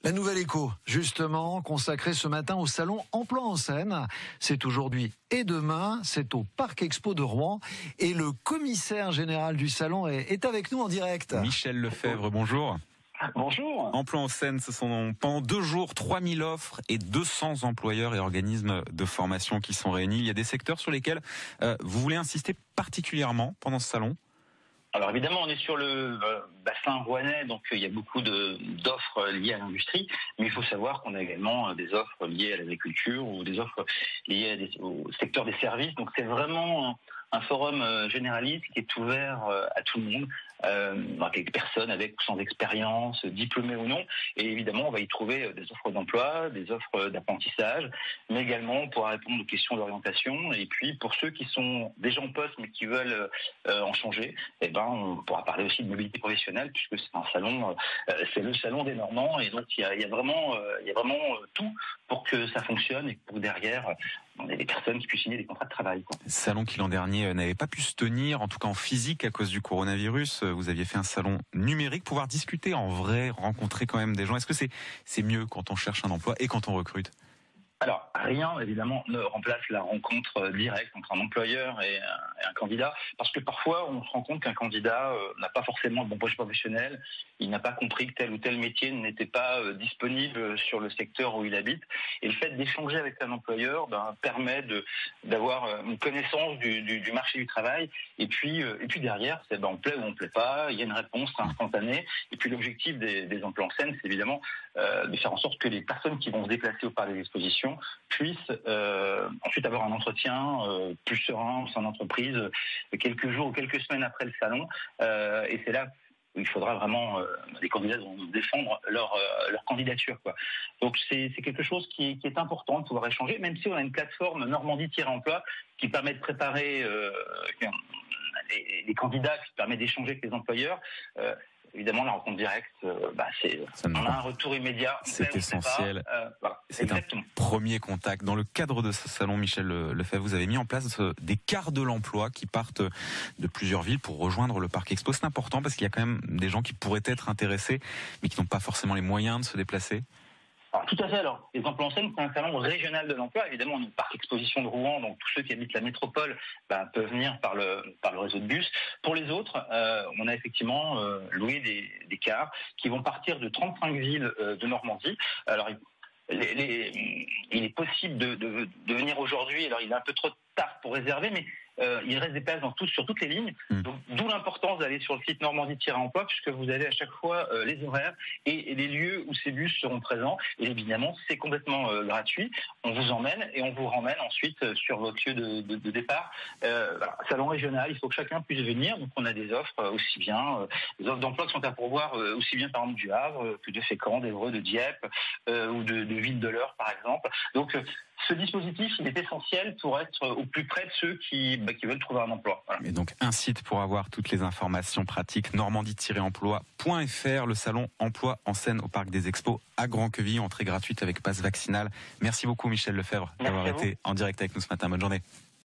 La Nouvelle Écho, justement, consacrée ce matin au salon Emploi en Seine. C'est aujourd'hui et demain, c'est au Parc Expo de Rouen. Et le commissaire général du salon est avec nous en direct. Michel Lefebvre, bonjour. Bonjour. Emploi en Seine, ce sont pendant 2 jours 3000 offres et 200 employeurs et organismes de formation qui sont réunis. Il y a des secteurs sur lesquels vous voulez insister particulièrement pendant ce salon ? Alors évidemment, on est sur le bassin rouennais, donc il y a beaucoup d'offres liées à l'industrie, mais il faut savoir qu'on a également des offres liées à l'agriculture ou des offres liées au secteur des services. Donc c'est vraiment un forum généraliste qui est ouvert à tout le monde, avec personnes avec ou sans expérience, diplômées ou non. Et évidemment, on va y trouver des offres d'emploi, des offres d'apprentissage, mais également on pourra répondre aux questions d'orientation. Et puis pour ceux qui sont déjà en poste mais qui veulent en changer, on pourra parler aussi de mobilité professionnelle, puisque c'est un salon, c'est le salon des Normands, et donc il y a vraiment tout pour que ça fonctionne et pour que derrière on ait des personnes qui puissent signer des contrats de travail. Salon qui l'an dernier n'avait pas pu se tenir, en tout cas en physique à cause du coronavirus. Vous aviez fait un salon numérique, pouvoir discuter en vrai, rencontrer quand même des gens. Est-ce que c'est mieux quand on cherche un emploi et quand on recrute ? Alors, rien, évidemment, ne remplace la rencontre directe entre un employeur et un candidat, parce que parfois, on se rend compte qu'un candidat n'a pas forcément le bon projet professionnel, il n'a pas compris que tel ou tel métier n'était pas disponible sur le secteur où il habite, et le fait d'échanger avec un employeur permet d'avoir une connaissance du marché du travail, et puis derrière, c'est on plaît ou on plaît pas, il y a une réponse instantanée, et puis l'objectif des emplois en scène, c'est évidemment de faire en sorte que les personnes qui vont se déplacer au parc des expositions puissent ensuite avoir un entretien plus serein au sein d'entreprise quelques jours ou quelques semaines après le salon. Et c'est là où il faudra vraiment les candidats vont défendre leur candidature, quoi. Donc c'est quelque chose qui est important de pouvoir échanger, même si on a une plateforme Normandie-Emploi qui permet de préparer les candidats, qui permet d'échanger avec les employeurs. Évidemment, la rencontre directe, on a un retour immédiat. C'est essentiel. C'est exactement. Un premier contact. Dans le cadre de ce salon, Michel Lefebvre, vous avez mis en place des cars de l'emploi qui partent de plusieurs villes pour rejoindre le Parc Expo. C'est important parce qu'il y a quand même des gens qui pourraient être intéressés, mais qui n'ont pas forcément les moyens de se déplacer. Alors, tout à fait. Alors, les emplois en scène, c'est un salon régional de l'emploi. Évidemment, on a une parc exposition de Rouen, donc tous ceux qui habitent la métropole peuvent venir par le réseau de bus. Pour les autres, on a effectivement loué des cars qui vont partir de 35 villes de Normandie. Alors, il est possible de venir aujourd'hui. Alors, il est un peu trop tard pour réserver, mais il reste des places sur toutes les lignes. Donc, d'où l'importance d'aller sur le site Normandie-Emploi, puisque vous avez à chaque fois les horaires et les lieux où ces bus seront présents. Et évidemment, c'est complètement gratuit. On vous emmène et on vous ramène ensuite sur votre lieu de départ. Salon régional, il faut que chacun puisse venir. Donc, on a des offres aussi bien, des offres d'emploi qui sont à pourvoir aussi bien par exemple du Havre que de Fécamp, d'Évreux, de Dieppe ou de Ville-de-l'Eure, par exemple. Donc, ce dispositif, il est essentiel pour être au plus près de ceux qui veulent trouver un emploi. Voilà. Et donc, un site pour avoir toutes les informations pratiques, normandie-emploi.fr, le salon Emploi en Seine au Parc des Expos à Grand-Queville, entrée gratuite avec passe vaccinale. Merci beaucoup Michel Lefebvre d'avoir été en direct avec nous ce matin. Bonne journée.